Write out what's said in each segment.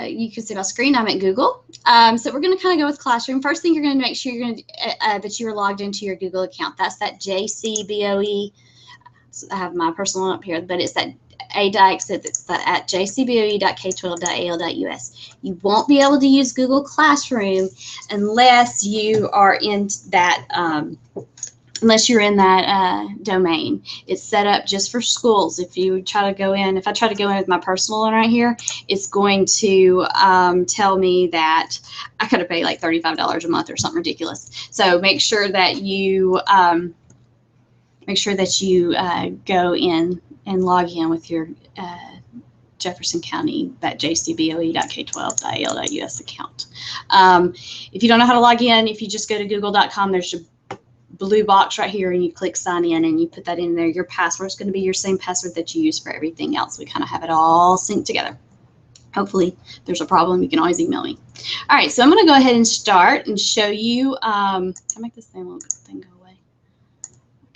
you can see my screen. I'm at Google. So we're going to kind of go with Classroom. First thing you're going to make sure you're going to that you're logged into your Google account. That's that JCBOE. So I have my personal one up here, but it's that ADIX it's at jcboe.k12.al.us. You won't be able to use Google Classroom unless you are in that unless you're in that domain. It's set up just for schools. If you try to go in, if I try to go in with my personal one right here, it's going to tell me that I could have paid like $35 a month or something ridiculous. So make sure that you go in and log in with your Jefferson County, that jcboe.k12.al.us account. If you don't know how to log in, if you just go to google.com, there's a blue box right here and you click sign in and you put that in there. Your password is going to be your same password that you use for everything else. We kind of have it all synced together. Hopefully, if there's a problem, you can always email me. All right, so I'm going to go ahead and start and show you. Can I make this thing go away?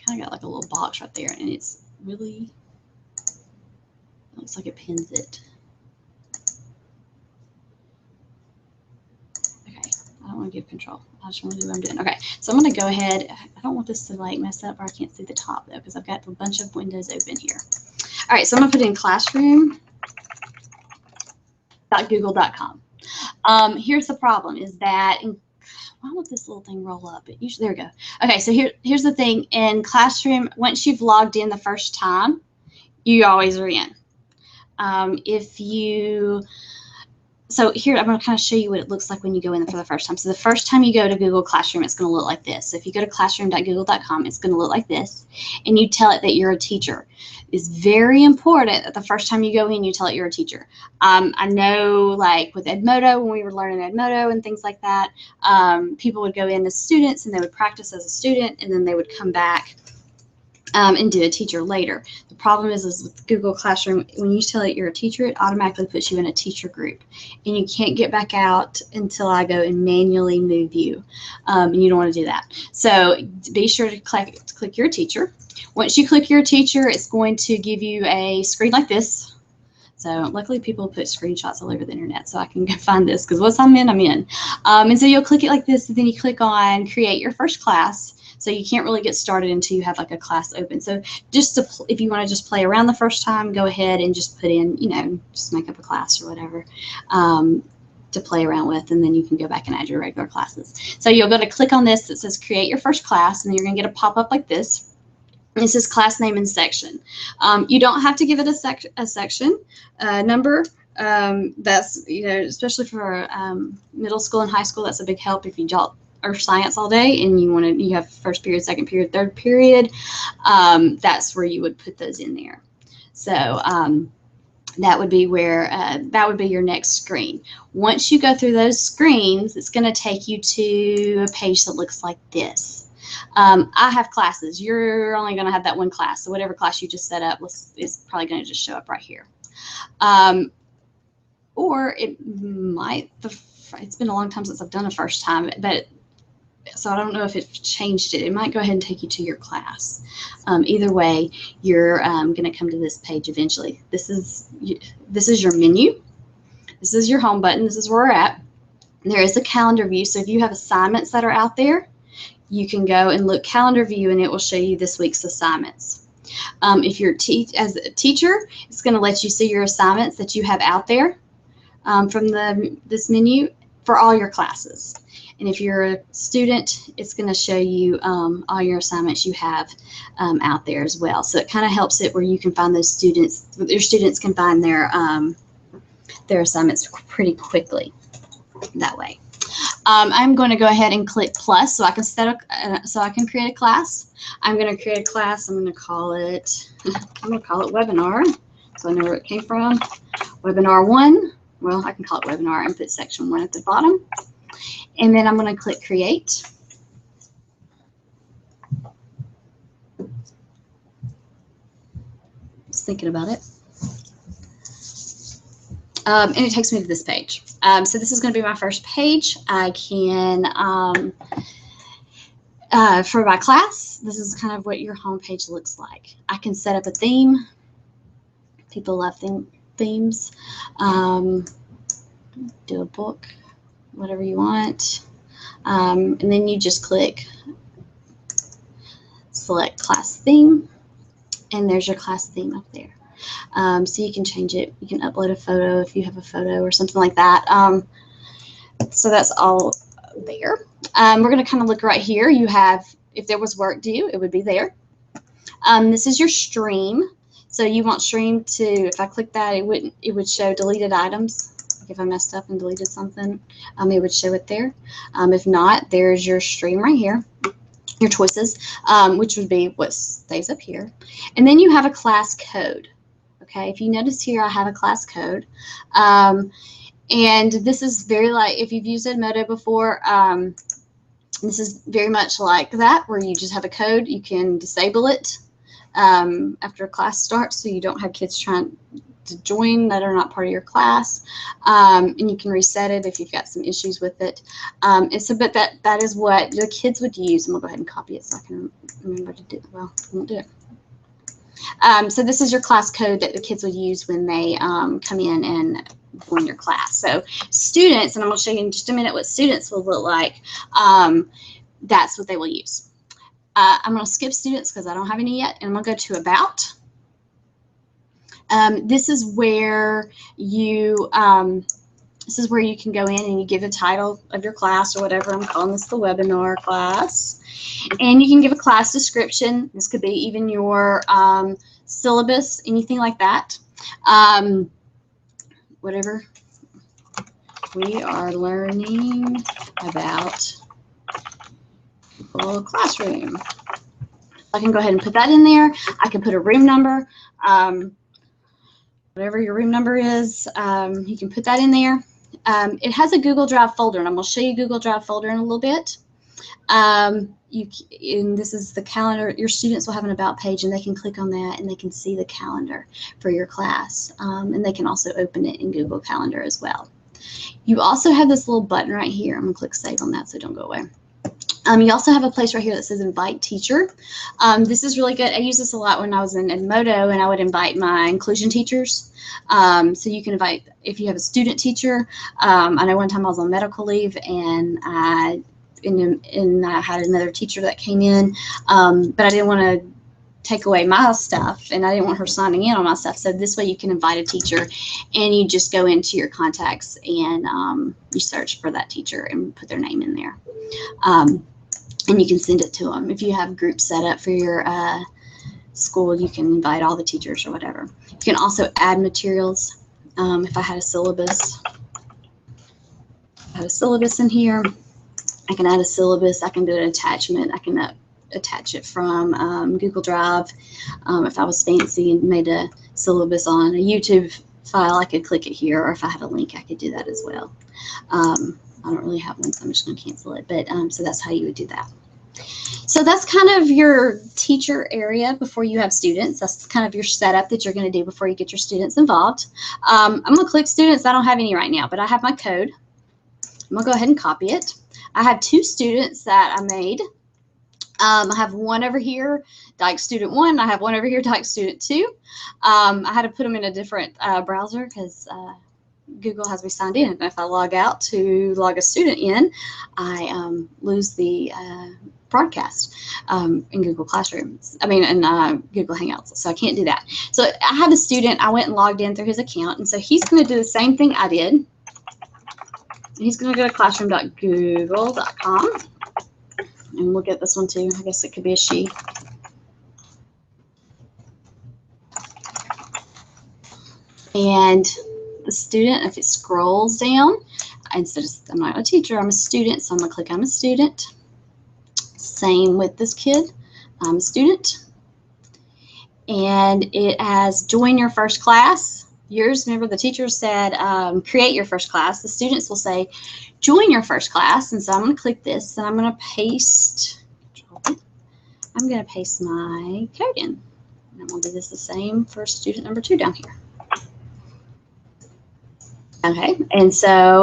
Kind of got like a little box right there, and it's really, it looks like it pins it. Okay, I don't want to give control. I just want to do what I'm doing. Okay, so I'm going to go ahead. I don't want this to like mess up, or I can't see the top though, because I've got a bunch of windows open here. All right, so I'm going to put in classroom.google.com. Here's the problem is that why won't this little thing roll up? It usually, there we go. Okay, so here's the thing. In Classroom, once you've logged in the first time, you always are in. So here, I'm going to kind of show you what it looks like when you go in for the first time. So the first time you go to Google Classroom, it's going to look like this. So if you go to classroom.google.com, it's going to look like this. And you tell it that you're a teacher. It's very important that the first time you go in, you tell it you're a teacher. I know, like with Edmodo, when we were learning Edmodo and things like that, people would go in as students and they would practice as a student, and then they would come back and do a teacher later. The problem is with Google Classroom, when you tell it you're a teacher, it automatically puts you in a teacher group, and you can't get back out until I go and manually move you, and you don't want to do that. So be sure to click your teacher. Once you click your teacher, it's going to give you a screen like this. So luckily people put screenshots all over the internet, so I can go find this, because once I'm in, I'm in. And so you'll click it like this, and then you click on create your first class. So you can't really get started until you have like a class open. So just if you want to just play around the first time, go ahead and just put in, just make up a class or whatever to play around with, and then you can go back and add your regular classes. So you'll go to click on this that says create your first class, and then you're going to get a pop-up like this. This is class name and section. You don't have to give it a section number. That's, especially for middle school and high school, that's a big help if you or science all day and you have first period, second period, third period. That's where you would put those in there. So that would be where that would be your next screen. Once you go through those screens, it's going to take you to a page that looks like this. I have classes. You're only going to have that one class. So whatever class you just set up is probably going to just show up right here. Or it might, it's been a long time since I've done a first time, but so I don't know if it changed it. It might go ahead and take you to your class. Either way, you're going to come to this page eventually. This is your menu. This is your home button. This is where we're at. There is a calendar view. So if you have assignments that are out there, you can go and look calendar view, and it will show you this week's assignments. If you're as a teacher, it's going to let you see your assignments that you have out there from this menu for all your classes. And if you're a student, it's going to show you all your assignments you have out there as well. So it kind of helps it where you can find those students. Your students can find their assignments pretty quickly that way. I'm going to go ahead and click plus so I can create a class. I'm going to create a class. I'm going to call it webinar, so I know where it came from. Webinar 1. Well, I can call it webinar and put section 1 at the bottom. And then I'm going to click create. Just thinking about it. And it takes me to this page. So this is going to be my first page. I can, for my class, this is kind of what your home page looks like. I can set up a theme. People love themes. do a book, whatever you want. And then you just click select class theme, and there's your class theme up there. So you can change it. You can upload a photo if you have a photo or something like that. So that's all there. We're going to kind of look right here. You have, if there was work due, it would be there. This is your stream. So you want stream to, if I click that, it would show deleted items. Like if I messed up and deleted something, it would show it there. If not, there's your stream right here, your choices, which would be what stays up here. And then you have a class code. Okay, if you notice here, I have a class code. And this is very like, if you've used Edmodo before, this is very much like that, where you just have a code. You can disable it after a class starts, so you don't have kids trying to join that are not part of your class. And you can reset it if you've got some issues with it. And so, but that is what the kids would use. And we'll go ahead and copy it so I can remember to do it. Well, I won't do it. So this is your class code that the kids would use when they come in and join your class. So students, and I'm going to show you in just a minute what students will look like, that's what they will use. I'm going to skip students because I don't have any yet, and I'm going to go to about. This is where you can go in and you give the title of your class or whatever. I'm calling this the webinar class. And you can give a class description. This could be even your syllabus, anything like that. Whatever. We are learning about Google Classroom. I can go ahead and put that in there. I can put a room number. Whatever your room number is, you can put that in there. It has a Google Drive folder, and I'm going to show you Google Drive folder in a little bit. And this is the calendar. Your students will have an about page, and they can click on that, and they can see the calendar for your class. And they can also open it in Google Calendar as well. You also have this little button right here. I'm going to click save on that so don't go away. You also have a place right here that says invite teacher. This is really good. I use this a lot when I was in Edmodo, and I would invite my inclusion teachers. So you can invite, if you have a student teacher. I know one time I was on medical leave, and I had another teacher that came in, but I didn't want to take away my stuff, and I didn't want her signing in on my stuff. So this way you can invite a teacher, and you just go into your contacts and you search for that teacher and put their name in there. And you can send it to them. If you have groups set up for your school, you can invite all the teachers or whatever. You can also add materials. If I had a syllabus, in here, I can add a syllabus. I can do an attachment. I can attach it from Google Drive. If I was fancy and made a syllabus on a YouTube file, I could click it here, or if I had a link, I could do that as well. I don't really have one, so I'm just going to cancel it. But so that's how you would do that. So that's kind of your teacher area before you have students. That's kind of your setup that you're going to do before you get your students involved. I'm going to click students. I don't have any right now, but I have my code. I'm going to go ahead and copy it. I have 2 students that I made. I have one over here, Dykes Student 1. I have one over here, Dykes Student 2. I had to put them in a different browser because Google has me signed in. And if I log out to log a student in, I lose the broadcast in Google Classroom. I mean, in Google Hangouts. So I can't do that. So I had a student. I went and logged in through his account. And so he's going to do the same thing I did. He's going to go to classroom.google.com. And we'll get this one too. I guess it could be a she. And the student, if it scrolls down, instead of, I'm not a teacher, I'm a student, so I'm going to click I'm a student. Same with this kid. I'm a student. And it has join your first class. Yours, remember the teacher said create your first class. The students will say join your first class. And so I'm going to click this, and I'm going to paste my code in. And I'm going to do this the same for student number 2 down here. Okay, and so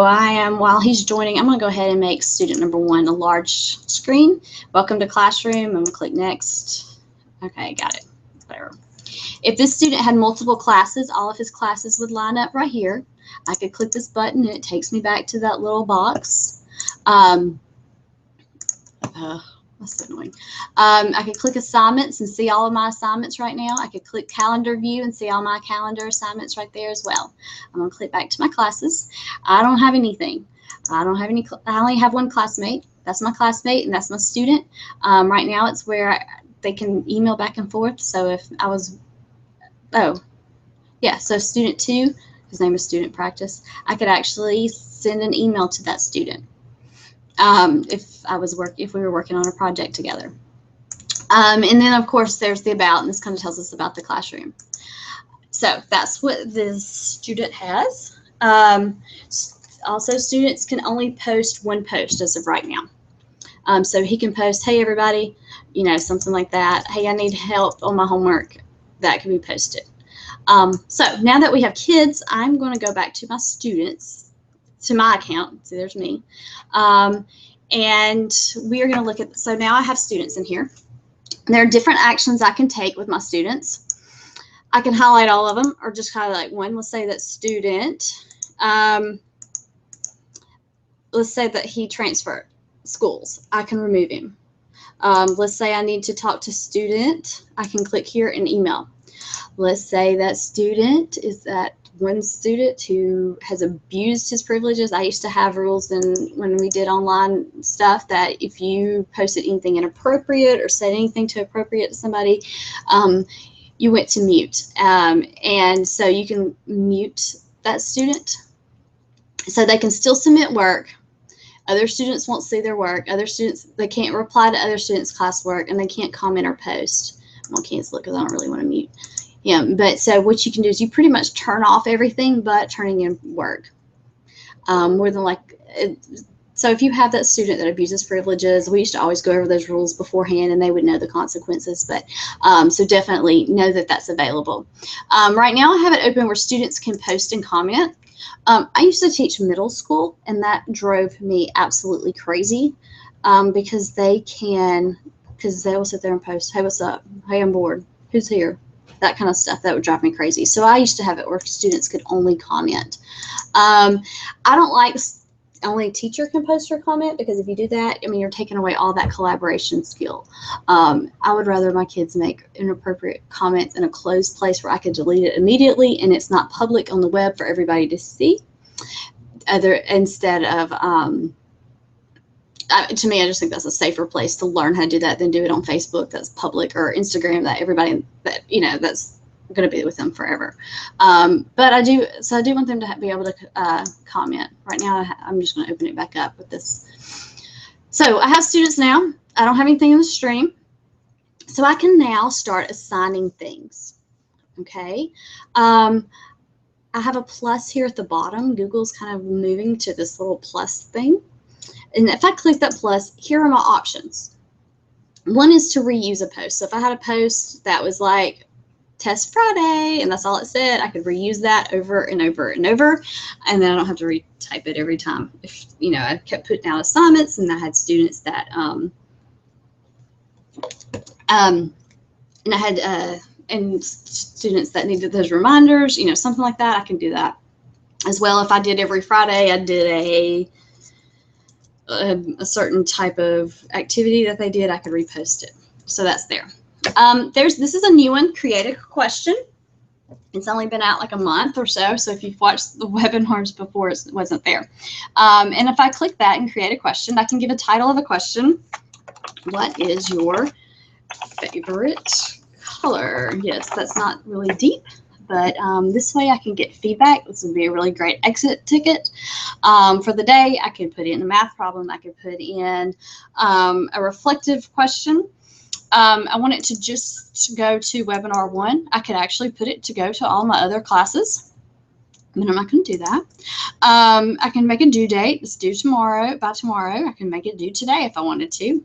while he's joining, I'm going to go ahead and make student number 1 a large screen. Welcome to Classroom. I'm going to click next. Okay, got it. Whatever. If this student had multiple classes, all of his classes would line up right here. I could click this button and it takes me back to that little box. That's annoying. I could click assignments and see all of my assignments right now. I could click calendar view and see all my calendar assignments right there as well. I'm going to click back to my classes. I don't have anything. I don't have any. I only have one classmate. That's my classmate and that's my student. Right now it's where they can email back and forth. So if I was, so student 2, his name is Student Practice, I could actually send an email to that student. If we were working on a project together. And then of course there's the about, and this kind of tells us about the classroom. So that's what this student has. Also, students can only post one post as of right now. So he can post, hey everybody, something like that. Hey, I need help on my homework. That can be posted. So now that we have kids, I'm going to go back to my students, to my account. See, there's me. And we are going to look at, so now I have students in here. There are different actions I can take with my students. I can highlight all of them or just highlight one. Let's say that student, let's say that he transferred schools. I can remove him. Let's say I need to talk to student. I can click here and email. Let's say that student is that one student who has abused his privileges. I used to have rules when we did online stuff that if you posted anything inappropriate or said anything too appropriate to somebody, you went to mute. And so you can mute that student so they can still submit work. Other students won't see their work. Other students, they can't reply to other students' classwork, and they can't comment or post. I'm going to cancel it because I don't really want to mute. Yeah, but so what you can do is you pretty much turn off everything but turning in work. More than like, so if you have that student that abuses privileges, we used to always go over those rules beforehand and they would know the consequences. But so definitely know that that's available. Right now I have it open where students can post and comment. I used to teach middle school and that drove me absolutely crazy because they will sit there and post, hey, what's up? Hey, I'm bored. Who's here? That kind of stuff. That would drive me crazy. So I used to have it where students could only comment. I don't like only a teacher can post or comment because if you do that, I mean, you're taking away all that collaboration skill. I would rather my kids make inappropriate comments in a closed place where I could delete it immediately and it's not public on the web for everybody to see. Instead of, to me, I just think that's a safer place to learn how to do that than do it on Facebook that's public or Instagram that everybody that, that's going to be with them forever. But I do want them to be able to comment. Right now, I'm just going to open it back up with this. So I have students now. I don't have anything in the stream. So I can now start assigning things. Okay. I have a plus here at the bottom. Google's kind of moving to this little plus thing. And if I click that plus, here are my options. One is to reuse a post. So if I had a post that was like Test Friday and that's all it said, I could reuse that over and over and over. And then I don't have to retype it every time. If, I kept putting out assignments and I had students that, and students that needed those reminders, something like that, I can do that as well. If I did every Friday, I did a certain type of activity that they did, I could repost it. So that's there. This is a new one, create a question. It's only been out like a month or so. So if you've watched the webinars before, it wasn't there. And if I click that and create a question, I can give a title of a question. What is your favorite color? Yes, that's not really deep. But this way I can get feedback. This would be a really great exit ticket for the day. I could put in a math problem. I could put in a reflective question. I want it to just go to webinar 1. I could actually put it to go to all my other classes, but I'm not going to do that. I can make a due date. It's due tomorrow, by tomorrow. I can make it due today if I wanted to.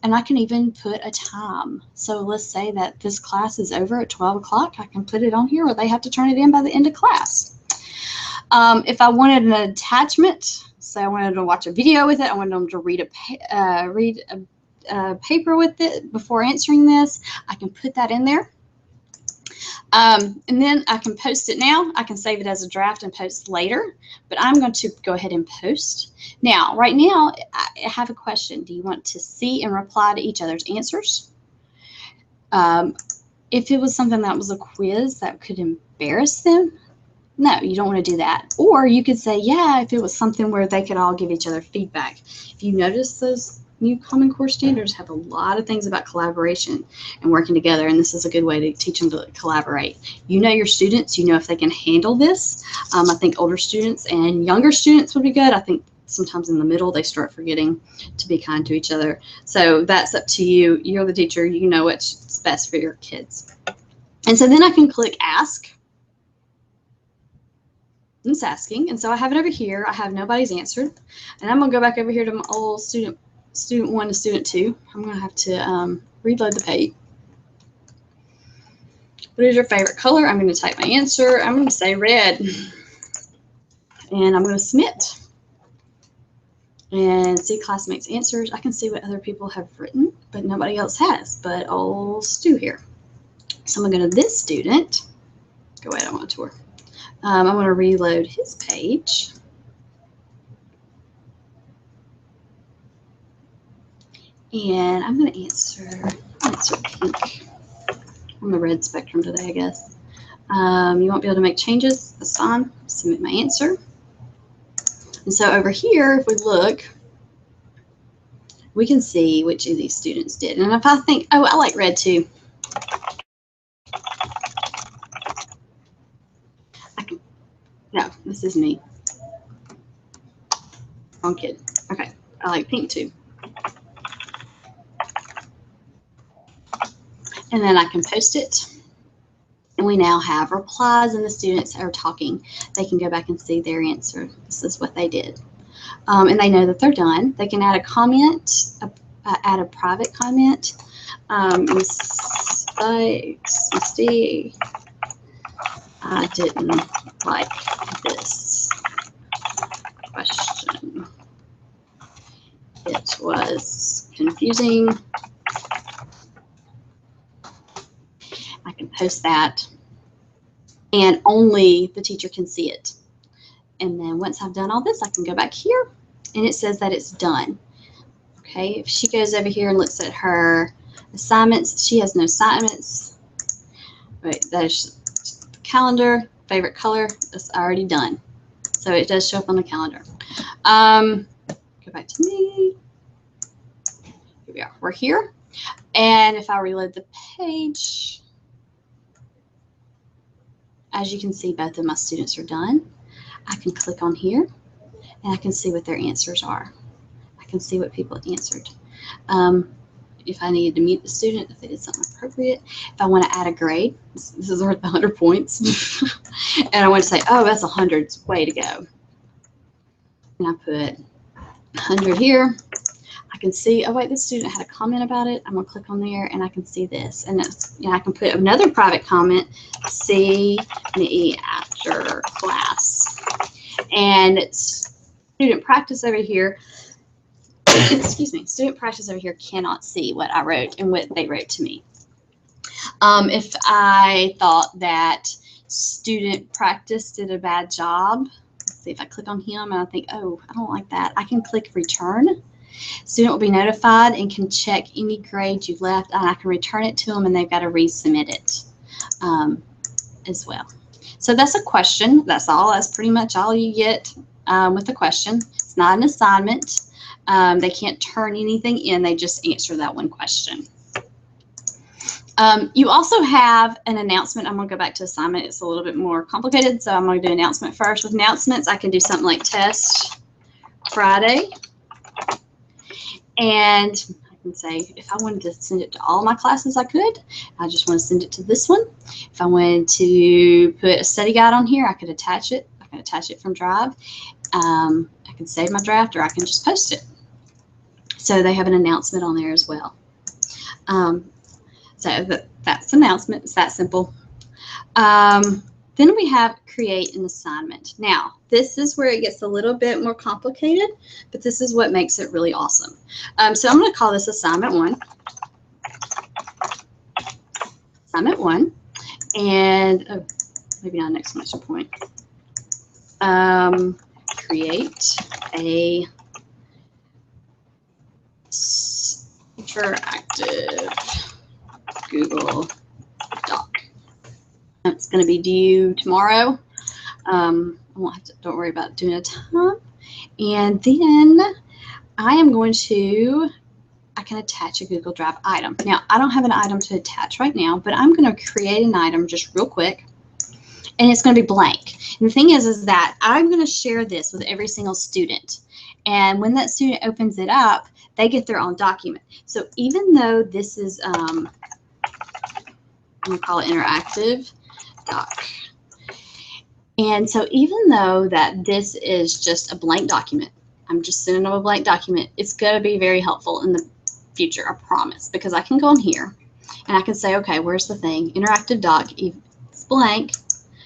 And I can even put a time. So let's say that this class is over at 12 o'clock. I can put it on here or they have to turn it in by the end of class. If I wanted an attachment, say I wanted to watch a video with it, I wanted them to read a paper with it before answering this, I can put that in there. And then I can post it now. I can save it as a draft and post later, but I'm going to go ahead and post. Now, right now, I have a question. Do you want to see and reply to each other's answers? If it was something that was a quiz that could embarrass them, no, you don't want to do that. Or you could say, yeah, if it was something where they could all give each other feedback. If you notice, those new Common Core standards have a lot of things about collaboration and working together, and this is a good way to teach them to collaborate. You know your students, you know if they can handle this. I think older students and younger students would be good. I think sometimes in the middle they start forgetting to be kind to each other. So that's up to you. You're the teacher, you know what's best for your kids. And so then I can click Ask. It's asking, and so I have it over here. I have nobody's answered, and I'm gonna go back over here to my old student 1 to student 2. I'm gonna have to reload the page. What is your favorite color? I'm gonna type my answer. I'm gonna say red, and I'm gonna submit and see classmates' answers. I can see what other people have written, but nobody else has, but old Stu here. So I'm gonna go to this student. Go ahead, I want to tour. I'm going to reload his page. And I'm going to answer pink. On the red spectrum today, I guess. You won't be able to make changes. That's fine. Submit my answer. And so over here, if we look, we can see which of these students did. And if I think, oh, I like red too. No, this is me. Wrong kid. Okay, I like pink too. And then I can post it. And we now have replies, and the students are talking. They can go back and see their answer. This is what they did. And they know that they're done. They can add a comment, add a private comment. Misty, I didn't like this question. It was confusing. I can post that, and only the teacher can see it. And then once I've done all this, I can go back here, and it says that it's done. Okay, if she goes over here and looks at her assignments, she has no assignments. Wait, there's the calendar, favorite color, it's already done. So it does show up on the calendar. Go back to me. Here we are, we're here. And if I reload the page, as you can see, both of my students are done. I can click on here, and I can see what their answers are. I can see what people answered. If I needed to mute the student, if they did something appropriate, if I want to add a grade, this is worth 100 points, and I want to say, oh, that's 100, way to go. And I put 100 here. I can see, oh wait, this student had a comment about it. I'm gonna click on there, and I can see this, and it's, you know, I can put another private comment. See me after class, and student practice over here. Excuse me, student practice over here cannot see what I wrote and what they wrote to me. If I thought that student practice did a bad job, let's see if I click on him and I think, oh, I don't like that, I can click return. Student will be notified and can check any grade you've left, and I can return it to them, and they've got to resubmit it as well. So that's a question. That's all. That's pretty much all you get with the question. It's not an assignment. They can't turn anything in. They just answer that one question. You also have an announcement. I'm going to go back to assignment. It's a little bit more complicated, so I'm going to do announcement first. With announcements, I can do something like test Friday. And I can say, if I wanted to send it to all my classes, I could. I just want to send it to this one. If I wanted to put a study guide on here, I could attach it. I can attach it from Drive. I can save my draft, or I can just post it. So they have an announcement on there as well. So that's announcement. It's that simple. Then we have create an assignment. Now, this is where it gets a little bit more complicated, but this is what makes it really awesome. So I'm going to call this assignment 1. Assignment 1. And oh, maybe not an exclamation point. Create a interactive Google Doc. It's going to be due tomorrow. I won't have to, don't worry about doing a time. And then I can attach a Google Drive item. Now, I don't have an item to attach right now, but I'm going to create an item just real quick, and it's going to be blank. And the thing is that I'm going to share this with every single student. And when that student opens it up, they get their own document. So even though this is, I'm going to call it interactive doc. And so even though that this is just a blank document, I'm just sending them a blank document, it's going to be very helpful in the future, I promise, because I can go in here and I can say, okay, where's the thing? Interactive doc, it's blank.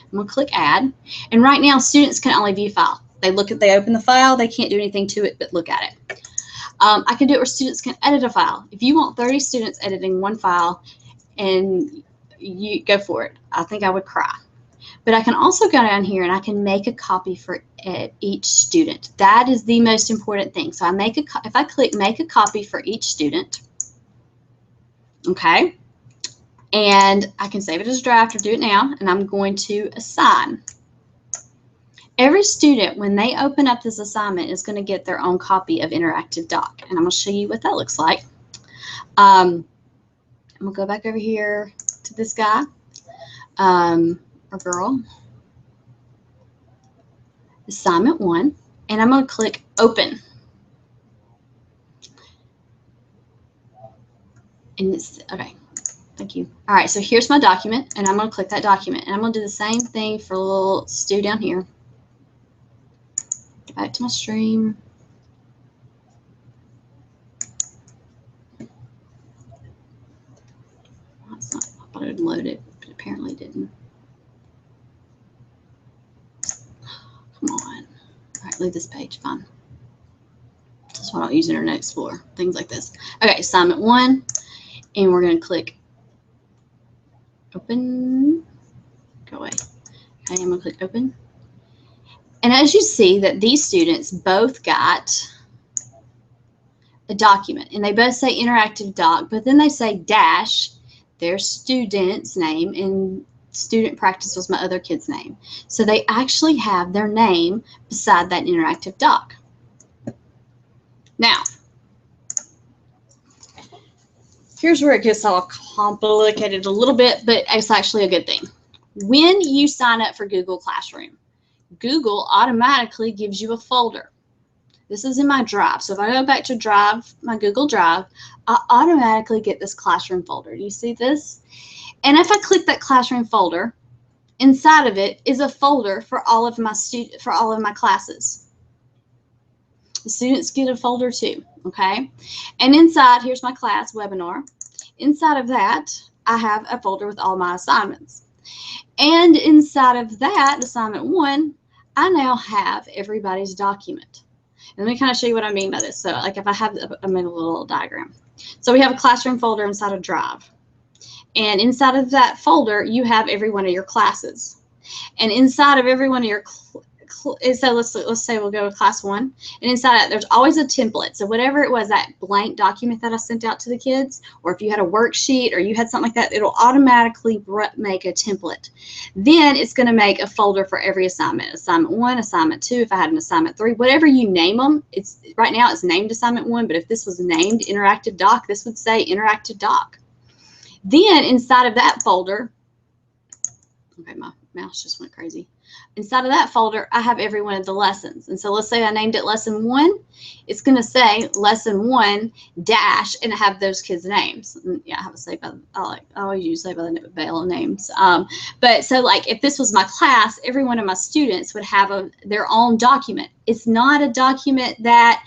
I'm going to click add. And right now, students can only view file. They open the file, they can't do anything to it but look at it. I can do it where students can edit a file. If you want 30 students editing one file, and you go for it, I think I would cry. But I can also go down here and I can make a copy for each student. That is the most important thing. So if I click make a copy for each student, okay, and I can save it as a draft or do it now, and I'm going to assign. Every student, when they open up this assignment, is going to get their own copy of Interactive Doc, and I'm going to show you what that looks like. I'm going to go back over here to this guy. Or girl, assignment 1, and I'm going to click open. And it's okay. Thank you. All right, so here's my document, and I'm going to click that document, and I'm going to do the same thing for little Stu down here. Get back to my stream. That's not, I thought it would load it, but apparently it didn't. Come on. All right, leave this page. Fine. That's why I don't use Internet Explorer. Things like this. Okay, assignment 1, and we're going to click open. Go away. Okay, I'm going to click open. And as you see that these students both got a document, and they both say interactive doc, but then they say dash their student's name, and student practice was my other kid's name. So they actually have their name beside that interactive doc. Now, here's where it gets all complicated a little bit, but it's actually a good thing. When you sign up for Google Classroom, Google automatically gives you a folder. This is in my Drive. So if I go back to Drive, my Google Drive, I automatically get this classroom folder. Do you see this? And if I click that classroom folder, inside of it is a folder for all of my classes. The students get a folder too, okay? And inside, here's my class webinar. Inside of that, I have a folder with all my assignments. And inside of that, assignment 1, I now have everybody's document. And let me kind of show you what I mean by this. So like if I made a little diagram. So we have a classroom folder inside of Drive. And inside of that folder, you have every one of your classes. And inside of every one of your so let's say we'll go with class 1. And inside that, there's always a template. So whatever it was, that blank document that I sent out to the kids, or if you had a worksheet or you had something like that, it'll automatically make a template. Then it's going to make a folder for every assignment. Assignment 1, assignment 2, if I had an assignment 3, whatever you name them. It's right now it's named assignment 1, but if this was named interactive doc, this would say interactive doc. Then inside of that folder, okay, my mouse just went crazy. Inside of that folder, I have every one of the lessons. And so let's say I named it lesson 1. It's going to say lesson 1 dash, and I have those kids' names. And yeah, I have a say by, I always use say by the bail names. But so like if this was my class, every one of my students would have their own document. It's not a document that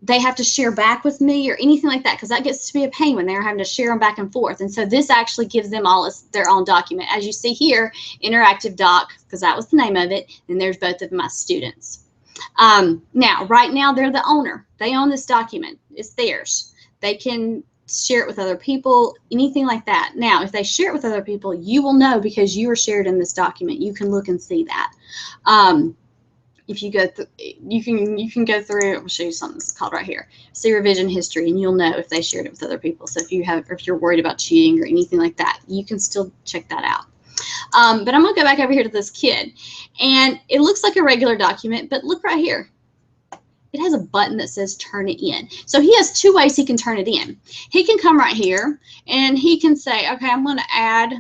they have to share back with me or anything like that, because that gets to be a pain when they're having to share them back and forth. And so this actually gives them all their own document. As you see here, interactive doc, because that was the name of it, and there's both of my students. Now, right now, they're the owner. They own this document. It's theirs. They can share it with other people, anything like that. Now, if they share it with other people, you will know because you are shared in this document. You can look and see that. If you go through, you can go through. I'll show you something that's called right here. See revision history, and you'll know if they shared it with other people. So if you're worried about cheating or anything like that, you can still check that out. But I'm gonna go back over here to this kid, and it looks like a regular document, but look right here. It has a button that says turn it in. So he has two ways he can turn it in. He can come right here and he can say, okay, I'm going to add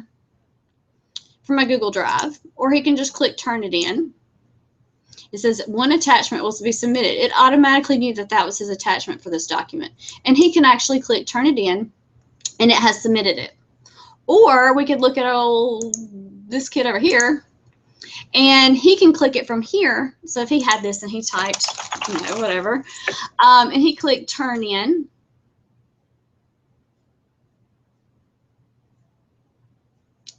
from my Google Drive, or he can just click turn it in. It says one attachment will be submitted. It automatically knew that that was his attachment for this document. And he can actually click turn it in, and it has submitted it. Or we could look at this kid over here, and he can click it from here. So if he had this and he typed, whatever, and he clicked turn in,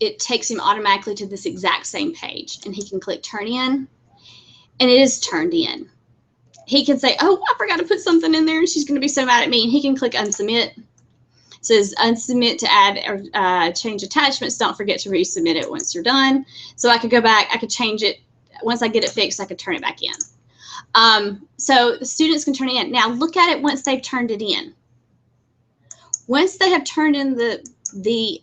it takes him automatically to this exact same page, and he can click turn in, and it is turned in. He can say, oh, I forgot to put something in there, and she's going to be so mad at me, and he can click unsubmit. It says unsubmit to add or change attachments. Don't forget to resubmit it once you're done. So I could go back, I could change it. Once I get it fixed, I could turn it back in. So the students can turn it in. Now look at it once they've turned it in. Once they have turned in the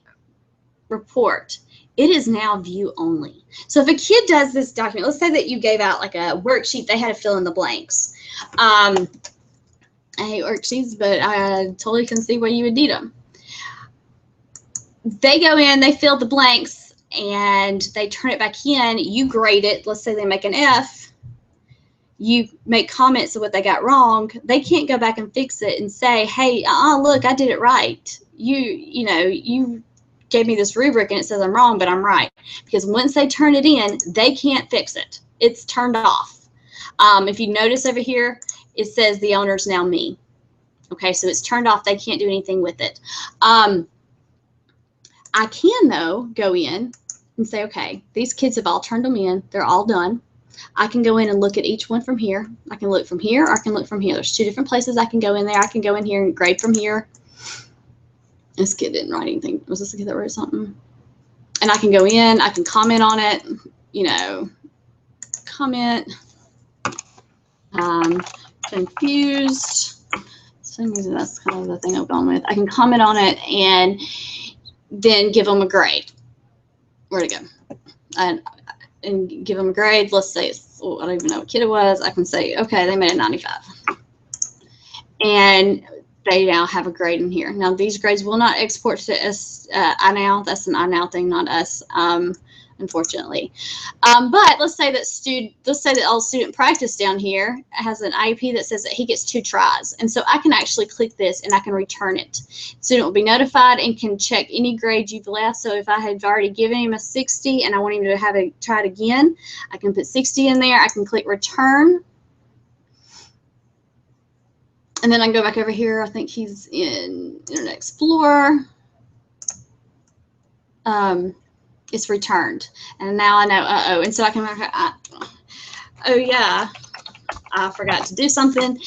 report, it is now view only. So if a kid does this document, let's say that you gave out like a worksheet, they had to fill in the blanks. I hate worksheets, but I totally can see why you would need them. They go in, they fill the blanks, and they turn it back in. You grade it. Let's say they make an F. You make comments of what they got wrong. They can't go back and fix it and say, hey, look, I did it right. You gave me this rubric and it says I'm wrong, but I'm right. Because once they turn it in, they can't fix it. It's turned off. If you notice over here, it says the owner's now me. Okay, so it's turned off. They can't do anything with it. I can, though, go in and say, okay, these kids have all turned them in. They're all done. I can go in and look at each one from here. I can look from here, or I can look from here. There's two different places I can go in there. I can go in here and grade from here. This kid didn't write anything. Was this the kid that wrote something? And I can go in. I can comment on it. Comment. Confused. Same reason that's kind of the thing I've gone with. I can comment on it and then give them a grade. Where'd it go? And give them a grade. Let's say I don't even know what kid it was. I can say, okay, they made a 95. And they now have a grade in here. Now these grades will not export to us. iNow. That's an iNow thing, not us. Unfortunately, but let's say that all student practice down here has an IEP that says that he gets 2 tries, and so I can actually click this and I can return it. Student will be notified and can check any grade you've left. So if I had already given him a 60 and I want him to have it try it again, I can put 60 in there. I can click return, and then I can go back over here. I think he's in Internet Explorer. It's returned, and now I know, and so I can, oh yeah, I forgot to do something,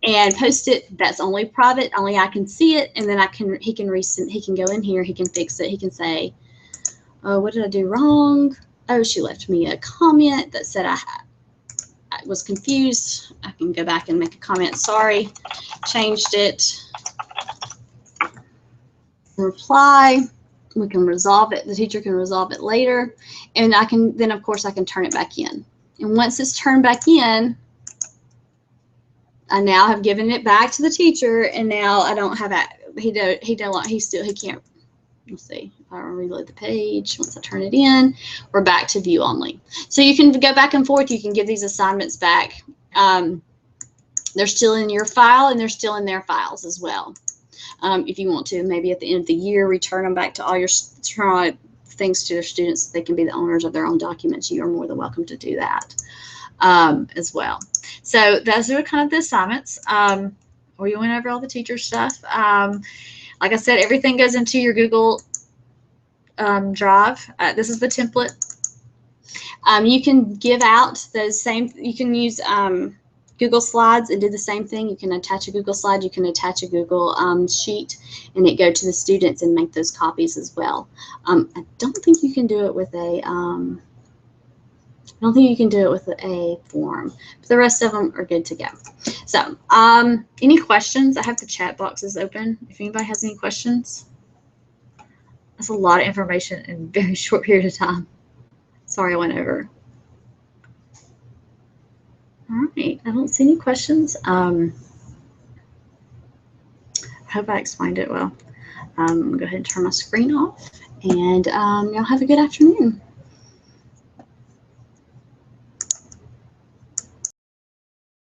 and post it. That's only private, only I can see it, and then he can go in here, he can fix it, he can say, oh, what did I do wrong? Oh, she left me a comment that said I was confused. I can go back and make a comment, sorry, changed it, reply. We can resolve it. The teacher can resolve it later, and then of course I can turn it back in. And once it's turned back in, I now have given it back to the teacher, and now I don't have he can't. Let's see if I reload the page. Once I turn it in, we're back to view only. So you can go back and forth. You can give these assignments back. They're still in your file, and they're still in their files as well. If you want to, maybe at the end of the year, return them back to all your things to their students so they can be the owners of their own documents. You are more than welcome to do that as well. So those are kind of the assignments. We went over all the teacher stuff. Like I said, everything goes into your Google Drive. This is the template. You can give out those same, you can use Google Slides and did the same thing. You can attach a Google slide, you can attach a Google sheet, and it go to the students and make those copies as well. I don't think you can do it with a form, but the rest of them are good to go. So any questions? I have the chat boxes open if anybody has any questions. That's a lot of information in a very short period of time. Sorry I went over. All right, I don't see any questions. I hope I explained it well. I'm going to go ahead and turn my screen off, and y'all have a good afternoon.